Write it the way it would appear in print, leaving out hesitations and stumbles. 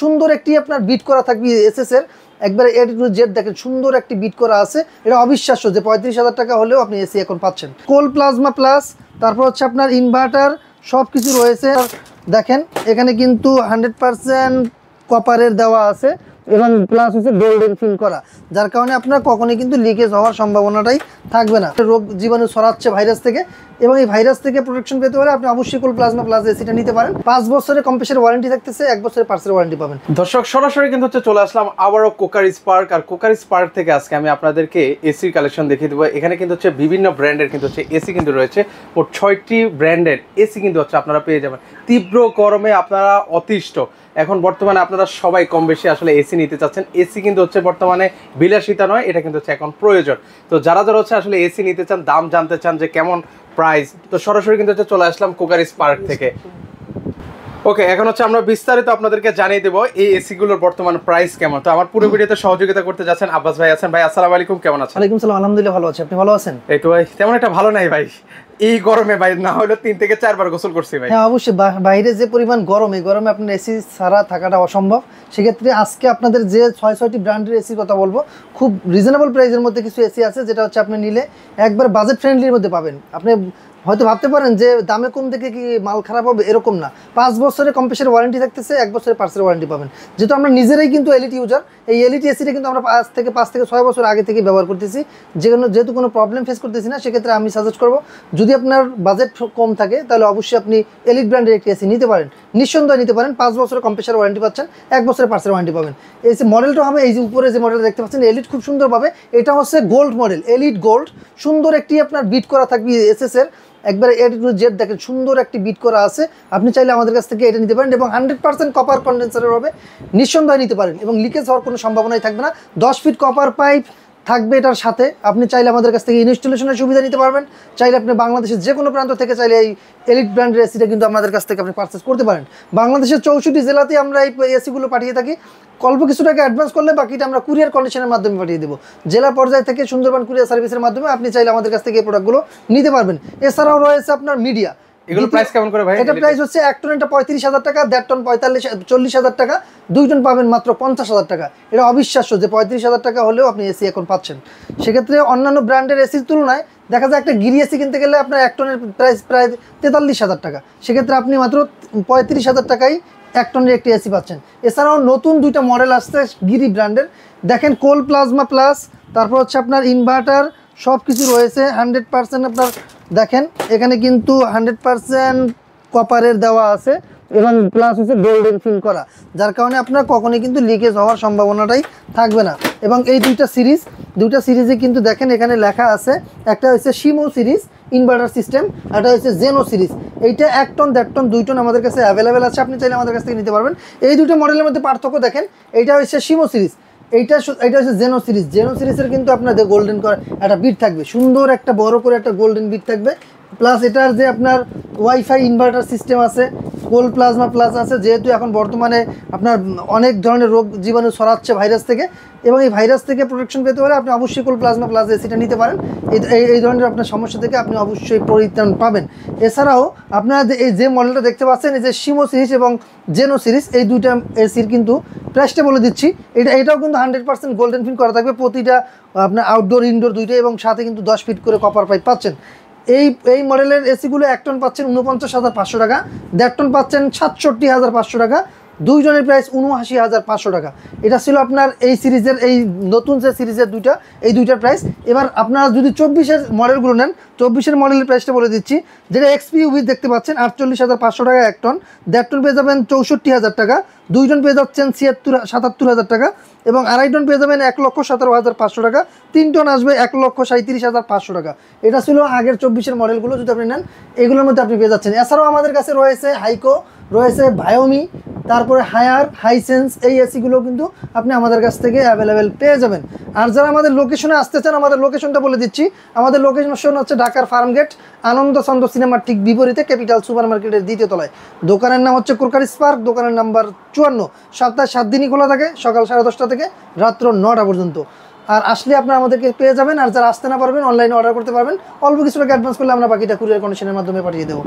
সুন্দর একটি আপনার বিট করা থাকবে এসএস এর একবারে এ টু জেড দেখেন সুন্দর একটি বিট করা আছে। এটা অবিশ্বাস্য যে 35,000 টাকা হলেও আপনি এসি এখন পাচ্ছেন। কোল প্লাজমা প্লাস, তারপর হচ্ছে আপনার ইনভার্টার সব কিছু রয়েছে। দেখেন এখানে কিন্তু 100% কপারের দেওয়া আছে এবং প্লাস হচ্ছে গোল্ডেন ফিল করা, যার কারণে আপনার কখনোই কিন্তু লিকেজ হওয়ার সম্ভাবনাটাই থাকবে না। রোগ জীবাণু ছড়াচ্ছে ভাইরাস থেকে, এবং এই ভাইরাস থেকে প্রোটেকশন পেতে হলে আপনি অবশ্যই কোল প্লাজমা প্লাস এসিটা নিতে পারেন। 5 বছরের কম্প্রেসার ওয়ারেন্টি থাকতেছে, 1 বছরের পার্সেল ওয়ারেন্টি পাবেন। দর্শক সরাসরি কিন্তু হচ্ছে চলে আসলাম আবারও কোকারি স্পার্ক। আর কোকারি স্পার্ক থেকে আজকে আমি আপনাদেরকে এসির কালেকশন দেখিয়ে দেবো। এখানে কিন্তু হচ্ছে বিভিন্ন ব্র্যান্ডের কিন্তু হচ্ছে এসি কিন্তু রয়েছে, ও 6টি ব্র্যান্ডের এসি কিন্তু হচ্ছে আপনারা পেয়ে যাবেন। তীব্র গরমে আপনারা অতিষ্ঠ, এখন বর্তমানে আপনারা সবাই কম বেশি আসলে এসি নিতে চাচ্ছেন। এসি কিন্তু হচ্ছে বর্তমানে বিলাসিতা নয়, এটা কিন্তু হচ্ছে এখন প্রয়োজন। তো যারা যারা হচ্ছে আসলে এসি নিতে চান, দাম জানতে চান যে কেমন প্রাইস, তো সরাসরি কিন্তু হচ্ছে চলে আসলাম কোকারি স্পার্ক থেকে। ওকে, এখন হচ্ছে আমরা বিস্তারিত আপনাদেরকে জানিয়ে দেবো এই এসি গুলোর বর্তমান প্রাইস কেমন। তো আমার পুরো ভিডিওতে সহযোগিতা করতে যাচ্ছেন আব্বাস ভাই আছেন। ভাই আসসালামু আলাইকুম, কেমন আছেন? ওয়ালাইকুম সালাম, আলহামদুলিল্লাহ ভালো আছি, আপনি ভালো আছেন? এই তো ভাই তেমন একটা ভালো নাই ভাই, এই গরমে ভাই না হলে 3 থেকে 4 বার গোসল করছি ভাই। হ্যাঁ অবশ্যই, বাইরে যে পরিমাণ গরম, এই গরমে আপনার এসি ছাড়া থাকাটা অসম্ভব। সেক্ষেত্রে আজকে আপনাদের যে 6টি ব্র্যান্ডের এসির কথা বলবো, খুব রিজনেবল প্রাইসের মধ্যে কিছু এসি আছে, যেটা হচ্ছে আপনি নিলে একবার বাজেট ফ্রেন্ডলির মধ্যে পাবেন। আপনি হয়তো ভাবতে পারেন যে দামে কম থেকে কি মাল খারাপ হবে, এরকম না। 5 বছরের কম্প্রেসার ওয়ারেন্টি থাকতেছে, 1 বছরের পার্সেল ওয়ারেন্টি পাবেন। যেহেতু আমরা নিজেরাই কিন্তু এলইডি ইউজার, এই এলইডি এসিটা কিন্তু আমরা 5 থেকে 6 বছর আগে থেকে ব্যবহার করতেছি। যেহেতু কোনো প্রবলেম ফেস করতেছি না, সেক্ষেত্রে আমি সাজেস্ট করবো, যদি আপনার বাজেট কম থাকে তাহলে অবশ্যই আপনি এলিট ব্র্যান্ডের একটি এসি নিতে পারেন, নিঃসন্দেহে নিতে পারেন। 5 বছরের কম্প্রেসার ওয়ারেন্টি পাচ্ছেন, 1 বছরের পার্সেল ওয়ারেন্টি পাবেন। এই মডেলটা হবে এই যে উপরে যে মডেলটা দেখতে পাচ্ছেন এলিট, খুব সুন্দরভাবে, এটা হচ্ছে গোল্ড মডেল, এলিট গোল্ড। সুন্দর একটি আপনার বিট করা থাকবে এসএস এর একবারে এ টু জেড দেখেন সুন্দর একটি বিট করা আছে। আপনি চাইলে আমাদের কাছ থেকে এটা নিতে পারেন, এবং 100% কপার কন্ডেন্সারের হবে, নিঃসন্দেহে নিতে পারেন, এবং লিকেজ হওয়ার কোনো সম্ভাবনাই থাকবে না। 10 ফিট কপার পাইপ থাকবে এটার সাথে। আপনি চাইলে আমাদের কাছ থেকে ইনস্টলেশনের সুবিধা নিতে পারবেন। চাইলে আপনি বাংলাদেশের যে কোনো প্রান্ত থেকে চাইলে এই এলিট ব্র্যান্ডের এসিটা কিন্তু আমাদের কাছ থেকে আপনি পারচেস করতে পারেন। বাংলাদেশের 64 জেলাতে আমরা এই এসিগুলো পাঠিয়ে থাকি। অল্প কিছু টাকা অ্যাডভান্স করলে বাকিটা আমরা কুরিয়ার কন্ডিশনের মাধ্যমে পাঠিয়ে দেবো। জেলা পর্যায় থেকে সুন্দরবন কুরিয়ার সার্ভিসের মাধ্যমে আপনি চাইলে আমাদের কাছ থেকে এই প্রোডাক্টগুলো নিতে পারবেন। এছাড়াও রয়েছে আপনার মিডিয়া। এগুলো প্রাইস কেমন করে ভাই? এটা প্রাইস হচ্ছে 1 টন এটা 35,000 টাকা, 1.5 টন 40,000 টাকা, 2 টন পাবেন মাত্র 50,000 টাকা। এটা অবিশ্বাস্য যে 35,000 টাকা হলেও আপনি এসি এখন পাচ্ছেন। সেক্ষেত্রে অন্যান্য ব্র্যান্ডের এসির তুলনায় দেখা যায় একটা গিরি এসি কিনতে গেলে আপনার 1 টনের প্রাইস প্রায় 43,000 টাকা। সেক্ষেত্রে আপনি মাত্র 35,000 টাকায় 1 টনের একটি এসি পাচ্ছেন। এছাড়াও নতুন 2টা মডেল আসছে গিরি ব্র্যান্ডের। দেখেন কোল প্লাজমা প্লাস, তারপর হচ্ছে আপনার ইনভার্টার সব কিছু রয়েছে 100%। আপনার দেখেন এখানে কিন্তু 100% কপারের দেওয়া আছে, এবং প্লাস হচ্ছে গোল্ডেন ফিল করা, যার কারণে আপনার কখনোই কিন্তু লিকেজ হওয়ার সম্ভাবনাটাই থাকবে না। এবং এই দুইটা সিরিজে কিন্তু দেখেন এখানে লেখা আছে, একটা হচ্ছে শিমো সিরিজ ইনভার্টার সিস্টেম, একটা হচ্ছে জেনো সিরিজ। এইটা 1 টন 1.5 টন 2 টন আমাদের কাছে অ্যাভেলেবেল আছে, আপনি চাইলে আমাদের কাছ থেকে নিতে পারবেন। এই দুটো মডেলের মধ্যে পার্থক্য দেখেন, এইটা হচ্ছে শিমো সিরিজ, এইটা হচ্ছে জেনো সিরিজের কিন্তু আপনাদের গোল্ডেন করে একটা বিট থাকবে, সুন্দর একটা বড় করে একটা গোল্ডেন বিট থাকবে। প্লাস এটার যে আপনার ওয়াইফাই ইনভার্টার সিস্টেম আছে, কোল প্লাজমা প্লাস আছে। যেহেতু এখন বর্তমানে আপনার অনেক ধরনের রোগ জীবাণু ছড়াচ্ছে ভাইরাস থেকে, এবং এই ভাইরাস থেকে প্রোটেকশন পেতে হলে আপনি অবশ্যই কোল প্লাজমা প্লাস এসিটা নিতে পারেন। এই ধরনের আপনার সমস্যা থেকে আপনি অবশ্যই পরিত্রাণ পাবেন। এছাড়াও আপনারা এই যে মডেলটা দেখতে পাচ্ছেন, এই যে শিমো সিরিজ এবং জেনো সিরিজ, এই দুইটা এসির কিন্তু প্রাইসটা বলে দিচ্ছি। এটাও কিন্তু 100% গোল্ডেন ফিল করা থাকবে, প্রতিটা আপনার আউটডোর ইনডোর দুইটাই, এবং সাথে কিন্তু 10 ফিট করে কপার পাইপ পাচ্ছেন। এই মডেলের এসিগুলো 1 টন পাচ্ছেন 49,500 টাকা, 1.5 টন পাচ্ছেন 67,500 টাকা, 2 টনের প্রাইস 79,500 টাকা। এটা ছিল আপনার এই সিরিজের, এই নতুন যে সিরিজের এই দুইটার প্রাইস। এবার আপনারা যদি 24-এর মডেলগুলো নেন, 24-এর মডেলের প্রাইসটা বলে দিচ্ছি। যেটা এক্সপি ইউভি দেখতে পাচ্ছেন 48,500 টাকা 1 টন, 1.5 টন পেয়ে যাবেন 64,000 টাকা, 2 টন পেয়ে যাচ্ছেন 77,000 টাকা, এবং 2.5 টন পেয়ে যাবেন 1,17,500 টাকা, 3 টন আসবে 1,37,500 টাকা। এটা ছিল আগের 24-এর মডেলগুলো, যদি আপনি নেন এগুলোর মধ্যে আপনি পেয়ে যাচ্ছেন। এছাড়াও আমাদের কাছে রয়েছে হাইকো, রয়েছে ভায়োমি, তারপরে হাইসেন্স, এই এসিগুলো কিন্তু আপনি আমাদের কাছ থেকে অ্যাভেলেবেল পেয়ে যাবেন। আর যারা আমাদের লোকেশনে আসতে চান, আমাদের লোকেশনটা বলে দিচ্ছি। আমাদের লোকেশন হচ্ছে ঢাকার ফার্মগেট, আনন্দ চন্দ্র সিনেমার ঠিক বিপরীতে, ক্যাপিটাল সুপার মার্কেটের 2য় তলায়। দোকানের নাম হচ্ছে কোকারি স্পার্ক, দোকানের নাম্বার 54। সপ্তাহে 7 দিনই খোলা থাকে, সকাল 10:30 থেকে রাত্র 9টা পর্যন্ত। আর আসলে আপনারা আমাদেরকে পেয়ে যাবেন। আর যারা আসতে না পারবেন, অনলাইনে অর্ডার করতে পারবেন। অল্প কিছু টাকা অ্যাডভান্স করলে আমরা বাকিটা কুরিয়ার কন্ডিশনের মাধ্যমে পাঠিয়ে দেবো।